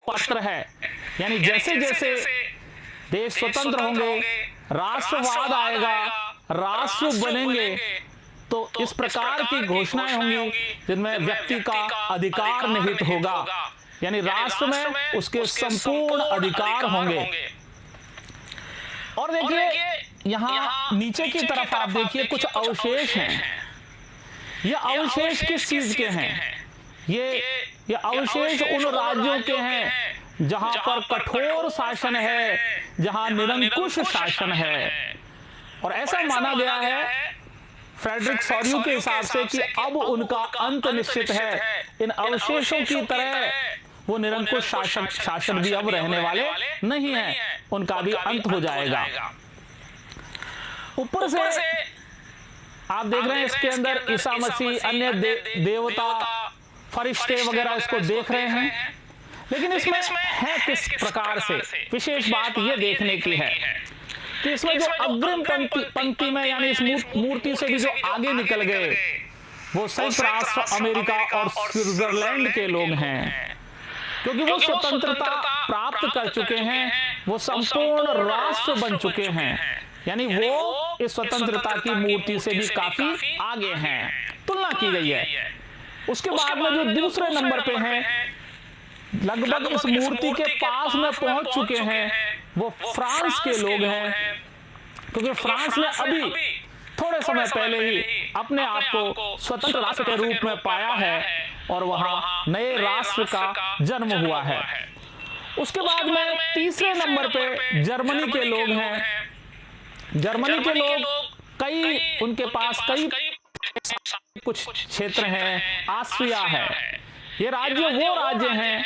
पत्र है, यानी जैसे जैसे देश स्वतंत्र होंगे, राष्ट्रवाद आएगा, राष्ट्र बनेंगे, तो इस प्रकार की घोषणाएं होंगी जिनमें व्यक्ति का अधिकार निहित होगा, यानी राष्ट्र में उसके संपूर्ण अधिकार होंगे। और देखिए यहां नीचे की तरफ आप देखिए कुछ अवशेष हैं। ये अवशेष किस चीज के हैं? ये अवशेष उन राज्यों के हैं जहां पर कठोर शासन है, जहां निरंकुश शासन है। और ऐसा माना गया है फ्रेडरिक सॉर्यू के हिसाब से कि अब उनका अंत निश्चित है। इन अवशेषों की तरह वो निरंकुश शासन भी अब रहने वाले नहीं हैं, उनका भी अंत हो जाएगा। ऊपर से आप देख रहे हैं इसके अंदर ईसा मसीह, अन्य देवता, फरिश्ते वगैरह इसको देख रहे हैं, लेकिन इसमें है किस प्रकार से? विशेष बात यह देखने की है कि इसमें जो अग्रिम पंक्ति में, यानी इस मूर्ति से भी जो आगे निकल गए, वो संयुक्त राष्ट्र अमेरिका और स्विट्जरलैंड के लोग हैं, क्योंकि वो स्वतंत्रता प्राप्त कर चुके हैं, वो संपूर्ण राष्ट्र बन चुके हैं, यानी वो इस स्वतंत्रता की मूर्ति से भी काफी आगे हैं, तुलना की गई है। उसके बाद में जो दूसरे नंबर पे हैं, लगभग इस मूर्ति के पास में पहुंच चुके हैं, वो फ्रांस के लोग हैं, क्योंकि फ्रांस ने अभी थोड़े समय पहले ही अपने आप को स्वतंत्र राष्ट्र के रूप में पाया है और वहां नए राष्ट्र का जन्म हुआ है। उसके बाद में तीसरे नंबर पे जर्मनी के लोग हैं। जर्मनी के लोग कई, उनके पास कई कुछ क्षेत्र हैं, ऑस्ट्रिया है। ये राज्य वो राज्य हैं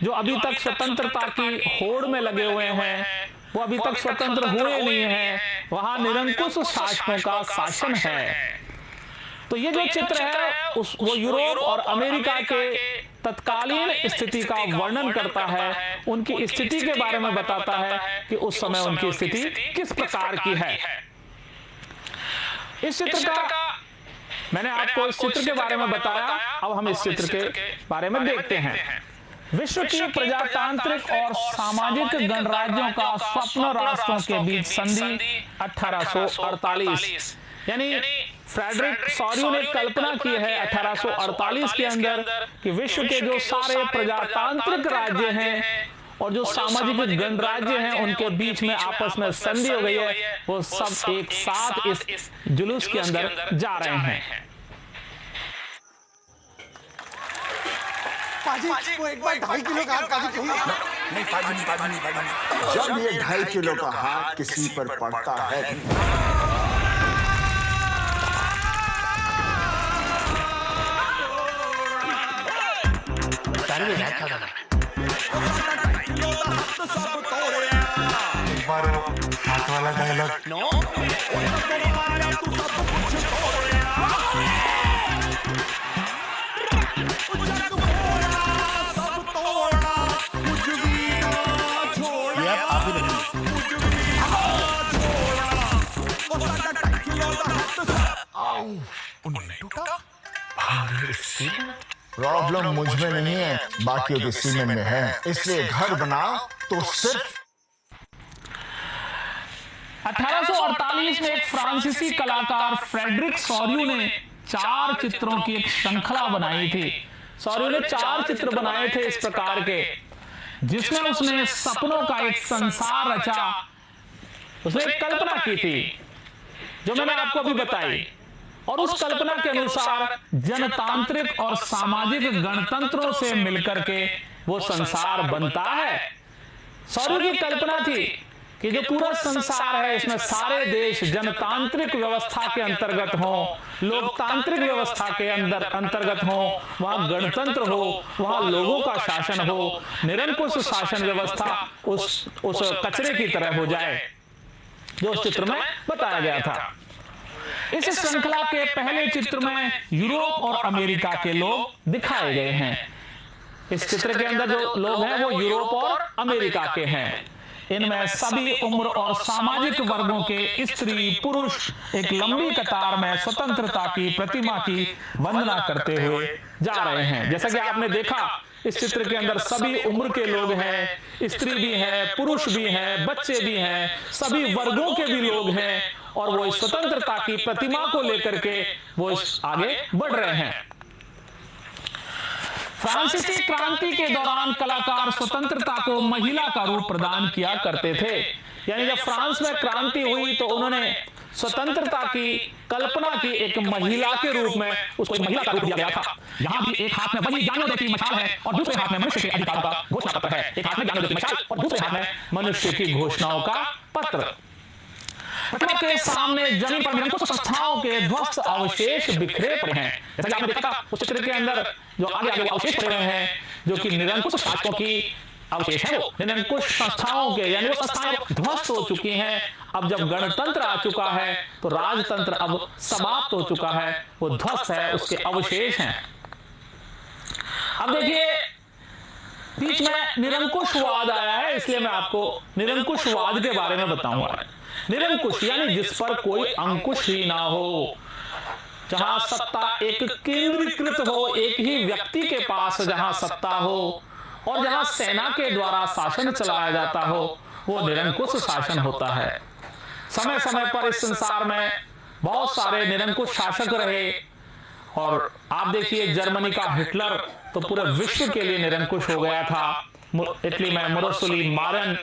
जो अभी तक स्वतंत्रता की होड़ में लगे हुए हैं, वो अभी तक स्वतंत्र हुए नहीं हैं, वहां निरंकुश शासकों का शासन है। तो ये जो चित्र है वो यूरोप और अमेरिका के तत्कालीन स्थिति का वर्णन करता है, उनकी स्थिति के बारे में बताता है कि उस समय उनकी स्थिति किस प्रकार की है। इस चित्र का मैंने आपको इस चित्र के बारे में बताया, अब हम इस चित्र के बारे में देखते हैं। विश्व की प्रजातांत्रिक और सामाजिक गणराज्यों का स्वप्न राष्ट्रों के बीच संधि 1848, यानी फ्रेडरिक सॉर्यू ने कल्पना की है 1848 के अंदर कि विश्व के जो सारे प्रजातांत्रिक राज्य हैं और जो सामाजिक गणराज्य हैं, उनके बीच में आपस में संधि हो गई है, वो सब एक साथ इस जुलूस के अंदर जा रहे हैं। पाजी, वो एक बार 2.5 किलो का हाथ काजी नहीं पाजी। जब ये 2.5 किलो का हाथ किसी पर पड़ता है, एक बार हाथ वाला डायलॉग प्रॉब्लम मुझ में नहीं है, बाकियों के सीने में है। इसलिए घर बनाओ तो सिर्फ 1848 में एक फ्रांसीसी कलाकार फ्रेडरिक सॉर्यू ने 4 चित्रों की एक श्रृंखला बनाई थी। सॉर्यू ने 4 चित्र बनाए थे इस प्रकार के, जिसमें उसने सपनों का एक संसार रचा। उसने एक कल्पना की थी जो मैंने आपको अभी बताई, और उस कल्पना के अनुसार जनतांत्रिक और सामाजिक गणतंत्रों से मिलकर के वो संसार बनता है। सॉर्यू की कल्पना थी कि जो पूरा संसार है, इसमें सारे देश जनतांत्रिक व्यवस्था के अंतर्गत हो, लोकतांत्रिक व्यवस्था के अंतर्गत हो, वहां गणतंत्र हो, वहां लोगों का शासन हो, निरंकुश शासन व्यवस्था उस कचरे की तरह हो जाए, जो उस चित्र में बताया गया था। इस श्रृंखला के पहले चित्र में यूरोप और अमेरिका के लोग दिखाए गए हैं। इस चित्र के अंदर जो लोग हैं वो यूरोप और अमेरिका के हैं। इनमें सभी उम्र और सामाजिक वर्गों के स्त्री पुरुष एक लंबी कतार में स्वतंत्रता की प्रतिमा की वंदना करते हुए जा रहे हैं। जैसा कि आपने देखा इस चित्र के अंदर सभी उम्र के लोग हैं, स्त्री भी हैं, पुरुष भी हैं, बच्चे भी हैं, सभी वर्गों के भी लोग हैं और वो इस स्वतंत्रता की प्रतिमा को लेकर के वो आगे बढ़ रहे हैं। फ्रांसीसी क्रांति के दौरान कलाकार स्वतंत्रता को महिला का रूप प्रदान किया करते थे। यानी जब फ्रांस में क्रांति हुई तो उन्होंने स्वतंत्रता की कल्पना की एक महिला के रूप में उसको एक महिला का रूप दिया गया था। यहाँ भी एक हाथ में वही ज्ञानोदय की मशाल है और दूसरे हाथ में मनुष्य के अधिकारों का घोषणा पत्र है। एक हाथ में ज्ञानोदय की मशाल और दूसरे हाथ में मनुष्य की घोषणाओं का पत्र। प्रतिमा के सामने जमीन पर निरंकुश संस्थाओं के ध्वस्त अवशेष बिखरे पड़े हैं। जैसा कि आपने देखा था उस चित्र के अंदर जो आगे आगे अवशेष पड़े हुए हैं जो कि निरंकुश शासकों की अवशेष है, वो निरंकुश संस्थाओं के, यानी वो संस्थाएं ध्वस्त हो चुकी हैं। अब जब गणतंत्र आ चुका है तो राजतंत्र अब समाप्त हो चुका है, वो ध्वस्त है, उसके अवशेष हैं। अब देखिए बीच में निरंकुशवाद आया है, इसलिए मैं आपको निरंकुशवाद के बारे में बताऊंगा। निरंकुश यानी जिस पर कोई अंकुश ही ना हो, जहां सत्ता एक केंद्रीकृत हो, एक ही व्यक्ति के पास जहां सत्ता हो और जहां सेना के द्वारा शासन चलाया जाता हो, वो निरंकुश शासन होता है। समय समय पर इस संसार में बहुत सारे निरंकुश शासक रहे और आप देखिए जर्मनी का हिटलर तो पूरे विश्व के लिए निरंकुश हो गया था। इटली में मुसोलिनी, मारन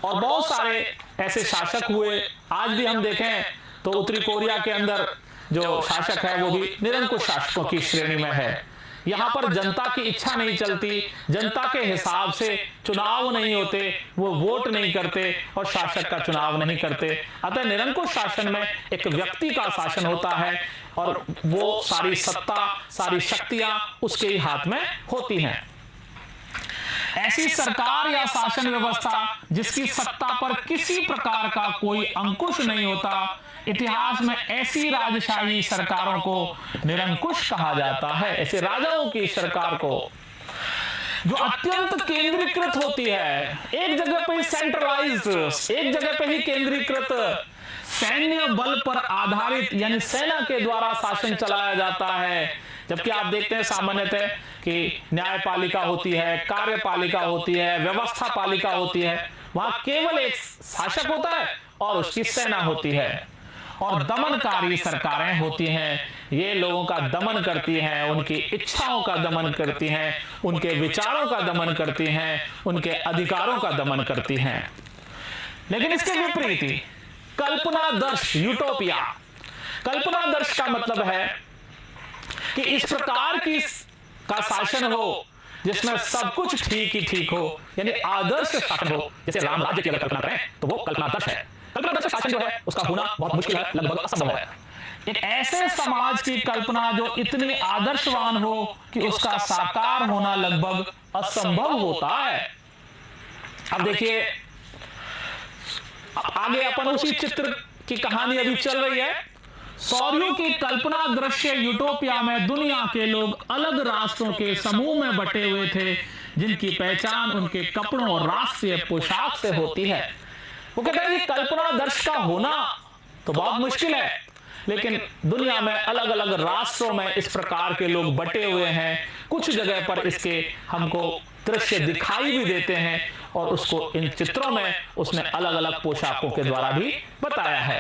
और बहुत सारे ऐसे शासक हुए। आज भी हम देखें तो उत्तरी कोरिया के अंदर जो शासक है वो भी निरंकुश शासकों की श्रेणी में है। यहां पर जनता की इच्छा नहीं चलती, जनता के हिसाब से चुनाव नहीं होते, वो वोट नहीं करते और शासक का चुनाव नहीं करते। अतः निरंकुश शासन में एक व्यक्ति का शासन होता है और वो सारी सत्ता, सारी शक्तियां उसके ही हाथ में होती हैं। ऐसी सरकार या शासन व्यवस्था जिसकी सत्ता पर किसी प्रकार का कोई अंकुश नहीं होता, इतिहास में ऐसी राजशाही सरकारों को निरंकुश कहा जाता है। ऐसे राजाओं की सरकार को जो अत्यंत केंद्रीकृत होती है, एक जगह पे ही सेंट्रलाइज्ड, एक जगह पे ही केंद्रीकृत, सैन्य बल पर आधारित यानी सेना के द्वारा शासन चलाया जाता है। जबकि आप देखते हैं सामान्यतः कि न्यायपालिका होती है, कार्यपालिका होती है, व्यवस्था पालिका होती है, वहां केवल एक शासक होता है और उसकी सेना होती है और दमनकारी सरकारें होती हैं। ये लोगों का दमन करती हैं, उनकी इच्छाओं का दमन करती हैं, उनके विचारों का दमन करती हैं, उनके अधिकारों का दमन करती हैं। लेकिन इसके विपरीत कल्पनादर्श, यूटोपिया, कल्पनादर्श का मतलब है कि इस प्रकार की का शासन हो जिसमें सब कुछ ठीक ही ठीक हो, यानी आदर्श शासन हो। जैसे राम राज्य की अगर कल्पना करें तो वो कल्पनादर्श है। कल्पनादर्श शासन जो है उसका होना बहुत मुश्किल है, लगभग असंभव है। एक ऐसे समाज की कल्पना जो इतनी आदर्शवान हो कि उसका साकार होना लगभग असंभव होता है। अब देखिए आगे अपन उसी चित्र की कहानी अभी चल रही है। सौर्यों की कल्पना दृश्य यूटोपिया में दुनिया के लोग अलग राष्ट्रों के समूह में बटे हुए थे जिनकी पहचान उनके कपड़ों और राष्ट्रीय पोशाक से होती है। वो कहते हैं कि कल्पना दर्श का होना तो बहुत मुश्किल है, लेकिन दुनिया में अलग अलग राष्ट्रों में इस प्रकार के लोग बटे हुए हैं। कुछ जगह पर इसके हमको दृश्य दिखाई भी देते हैं और उसको इन चित्रों में उसने अलग अलग पोशाकों के द्वारा भी बताया है।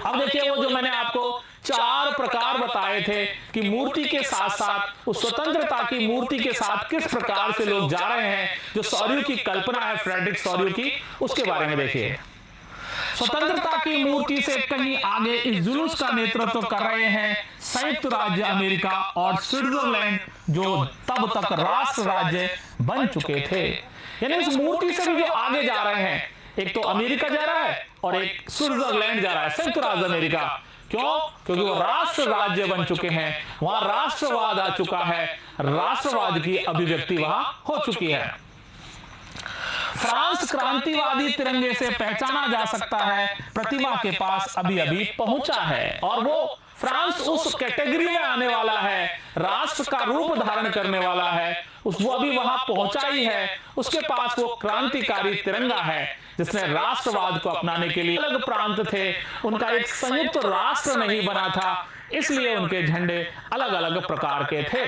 अब देखिए वो जो मैंने आपको 4 प्रकार बताए थे कि मूर्ति के साथ साथ उस स्वतंत्रता की मूर्ति के साथ किस प्रकार से लोग जा रहे हैं, जो सौर्यों की कल्पना है फ्रेडरिक सौर्यों की, उसके बारे में देखिए। स्वतंत्रता की मूर्ति से कहीं आगे इस जुलूस का नेतृत्व कर रहे हैं संयुक्त राज्य अमेरिका और स्विट्जरलैंड, जो तब तक राष्ट्र राज्य बन चुके थे। यानी इस मूर्ति से भी जो आगे जा रहे हैं, एक तो अमेरिका जा रहा है और एक स्विट्जरलैंड जा रहा है, संयुक्त राज्य अमेरिका। क्यों? क्योंकि वो राष्ट्र राज्य बन चुके हैं, वहां राष्ट्रवाद आ चुका है, राष्ट्रवाद की अभिव्यक्ति वहां हो चुकी है। फ्रांस क्रांतिवादी तिरंगे से पहचाना जा सकता है, प्रतिमा के पास अभी अभी पहुंचा है और वो फ्रांस उस कैटेगरी में आने वाला है, राष्ट्र का रूप धारण करने वाला है, वो अभी वहां पहुंचा ही है। उसके पास वो क्रांतिकारी तिरंगा है जिसने राष्ट्रवाद को अपनाने के लिए अलग प्रांत थे, उनका एक संयुक्त राष्ट्र नहीं बना था, इसलिए उनके झंडे अलग अलग प्रकार के थे।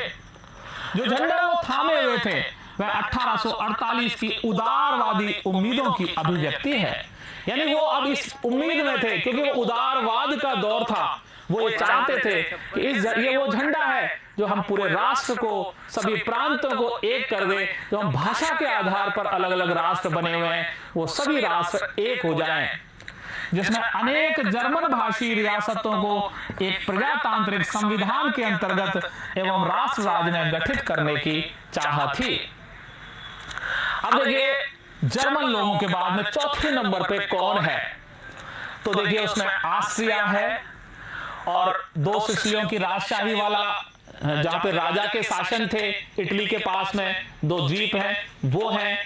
जो झंडा वो थामे हुए थे वह 1848 की उदारवादी उम्मीदों की अभिव्यक्ति है। यानी वो अब इस उम्मीद में थे, क्योंकि वो उदारवाद का दौर था, वो ये चाहते थे कि ये वो झंडा है जो हम पूरे राष्ट्र को, सभी प्रांतों को एक कर दे। जो हम भाषा के आधार पर अलग अलग राष्ट्र बने हुए हैं, वो सभी राष्ट्र एक हो जाएं, जिसमें अनेक जर्मन भाषी रियासतों को एक प्रजातांत्रिक संविधान के अंतर्गत एवं राष्ट्र राज्य में गठित करने की चाह थी। अब देखिए जर्मन लोगों के बाद में चौथे नंबर पे कौन है, तो देखिए उसमें ऑस्ट्रिया है और 2 सिसिलियों की राजशाही वाला, जहां पे राजा के शासन थे, इटली के पास में 2 द्वीप हैं वो हैं।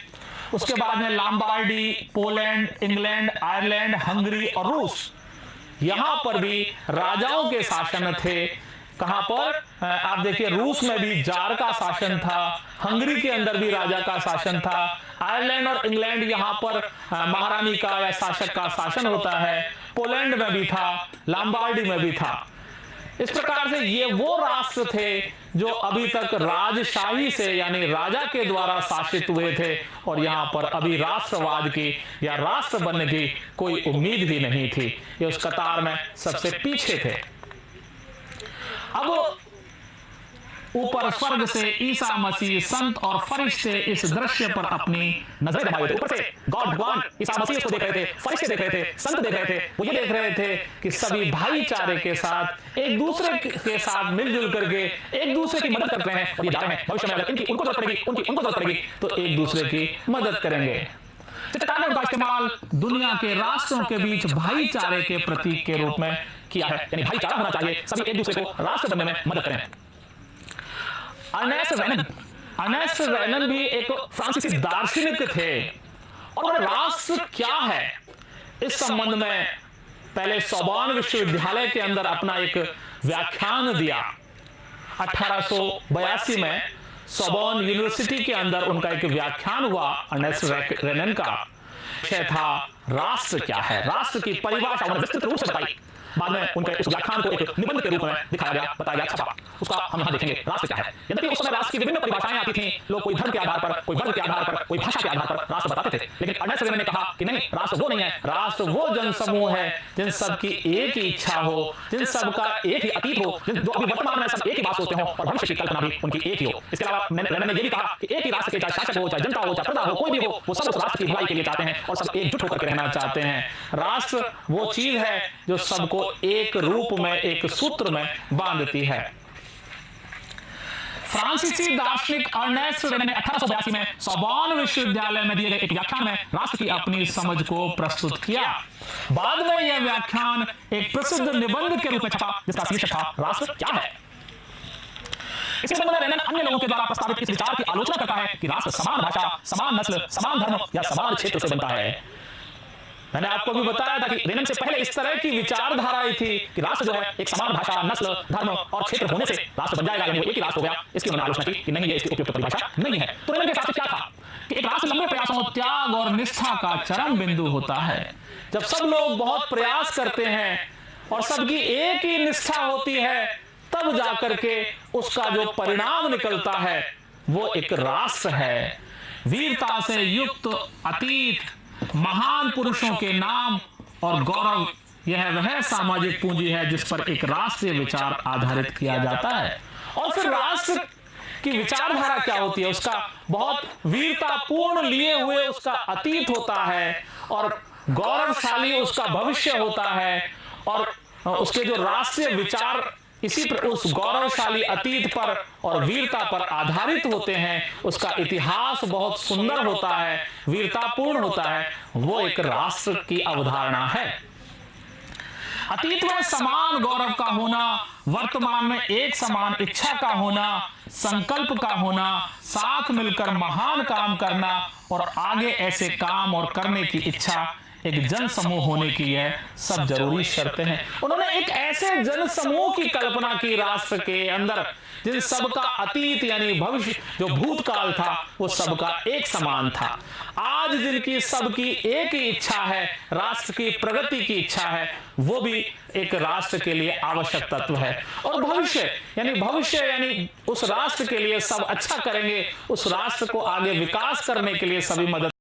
उसके बाद में Lombardy, Poland, England, Ireland, Hungary और रूस, यहां पर भी राजाओं के शासन थे। कहां पर आप देखिए रूस में भी जार का शासन था, हंगरी के अंदर भी राजा का शासन था, आयरलैंड और इंग्लैंड यहां पर महारानी का या शासक का शासन होता है, पोलैंड में भी था, लॉम्बार्डी में भी था। इस प्रकार से ये वो राष्ट्र थे जो अभी तक राजशाही से यानी राजा के द्वारा शासित हुए थे और यहां पर अभी राष्ट्रवाद की या राष्ट्र बनने की कोई उम्मीद भी नहीं थी। ये उस कतार में सबसे पीछे थे। अब ऊपर स्वर्ग से ईसा मसीह, संत और फरिश्ते इस दृश्य पर अपनी नजरें जमाए हुए थे। ऊपर से गॉड भगवान ईसा मसीह को देख रहे थे, फरिश्ते देख रहे थे, संत देख रहे थे। वो ये देख रहे थे कि सभी भाईचारे के साथ, एक दूसरे के साथ मिलजुल करके एक दूसरे की मदद कर रहे हैं। और ये जा रहे हैं भविष्य में अगर इनकी उनको जरूरत पड़ेगी, उनकी उनको जरूरत पड़ेगी, तो एक दूसरे की मदद करेंगे। चट्टानों का इस्तेमाल दुनिया के राष्ट्रों के बीच भाईचारे के प्रतीक के रूप में किया है, यानी भाईचारा होना चाहिए, सभी एक दूसरे को राष्ट्र बनने में मदद करें। अर्नेस्ट रेनन भी एक फ्रांसीसी दार्शनिक थे और राष्ट्र क्या है इस संबंध में पहले सोर्बोन विश्वविद्यालय के अंदर अपना एक व्याख्यान दिया। 1882 में सोर्बोन यूनिवर्सिटी के अंदर उनका एक व्याख्यान हुआ। अर्नेस्ट रेनन का विषय था राष्ट्र क्या है, राष्ट्र की परिभाषा उन्होंने विस्तृत रूप से बताई। बाद में उनके उस व्याख्यान को एक निबंध के रूप में दिखाया गया, बताया गया, छपा। उसका हम यहां देखेंगे राष्ट्र क्या है। यद्यपि उस समय राष्ट्र की विभिन्न परिभाषाएं आती थीं, लोग कोई धर्म के आधार पर, कोई वर्ग के आधार पर, कोई भाषा के आधार पर राष्ट्र बताते थे, लेकिन अर्नेस्ट रेनन ने कहा कि नहीं, राष्ट्र वो नहीं है, राष्ट्र वो जनसमूह है जिन सबकी एक ही इच्छा हो, जिन सबका एक ही अतीत हो, जो अभी वर्तमान में सब एक ही बात सोचते हो और भविष्य की कल्पना भी उनकी एक ही हो। इसके अलावा रेनन ने यह भी कहा कि एक ही राष्ट्र के, चाहे शासक हो, चाहे जनता हो, चाहे प्रजा हो, कोई भी हो, वो सब उस राष्ट्र की भलाई के लिए चाहते हैं और सब एकजुट होकर रहना चाहते हैं। राष्ट्र वो चीज है जो सबको एक रूप में, एक सूत्र में बांधती है। फ्रांसीसी दार्शनिक अर्नेस्ट रेनन ने 1882 में सोर्बोन विश्वविद्यालय में दिए गए एक व्याख्यान में राष्ट्र की अपनी समझ को प्रस्तुत किया। बाद में यह व्याख्यान एक प्रसिद्ध निबंध के रूप में छपा जिसका शीर्षक था राष्ट्र क्या है। इस निबंध में रेनन अन्य लोगों के द्वारा प्रस्तावित इस विचार की आलोचना करता है कि राष्ट्र समान भाषा, समान नस्ल, समान धर्म या समान क्षेत्र से बनता है। मैंने आपको भी बताया था कि रेनन से पहले इस तरह की विचारधाराएं थी कि राष्ट्र जो है एक समान भाषा, नस्ल, धर्म और क्षेत्र होने से राष्ट्र बन जाएगा, यानी वो एक ही राष्ट्र हो गया। इसकी उन्होंने आलोचना की कि नहीं, ये इसकी उपयुक्त परिभाषा नहीं है। तो रेनन के हिसाब से क्या था कि एक राष्ट्र लंबे प्रयासों, त्याग और निष्ठा का चरम बिंदु होता है। जब सब लोग बहुत प्रयास करते हैं और सबकी एक ही निष्ठा होती है, तब जाकर के उसका जो परिणाम निकलता है वो एक राष्ट्र है। वीरता से युक्त अतीत, महान पुरुषों के नाम और गौरव, यह वह सामाजिक पूंजी है जिस पर एक राष्ट्रीय विचार आधारित किया जाता है। और फिर राष्ट्र की विचारधारा क्या होती है, उसका बहुत वीरतापूर्ण लिए हुए उसका अतीत होता है और गौरवशाली उसका भविष्य होता है और उसके जो राष्ट्रीय विचार इसी पर, उस गौरवशाली अतीत पर और वीरता पर आधारित होते हैं। उसका इतिहास बहुत सुंदर होता है, वीरतापूर्ण होता है। वो एक राष्ट्र की अवधारणा है। अतीत में समान गौरव का होना, वर्तमान में एक समान इच्छा का होना, संकल्प का होना, साथ मिलकर महान काम करना और आगे ऐसे काम और करने की इच्छा एक जन समूह होने की यह सब जरूरी शर्तें हैं। उन्होंने एक ऐसे जन समूह की कल्पना की राष्ट्र के अंदर जिन सबका अतीत यानी भविष्य जो भूतकाल था वो सबका एक समान था। आज जिनकी सबकी एक ही इच्छा है, राष्ट्र की प्रगति की इच्छा है, वो भी एक राष्ट्र के लिए आवश्यक तत्व है। और भविष्य यानी उस राष्ट्र के लिए सब अच्छा करेंगे, उस राष्ट्र को आगे विकास करने के लिए सभी मदद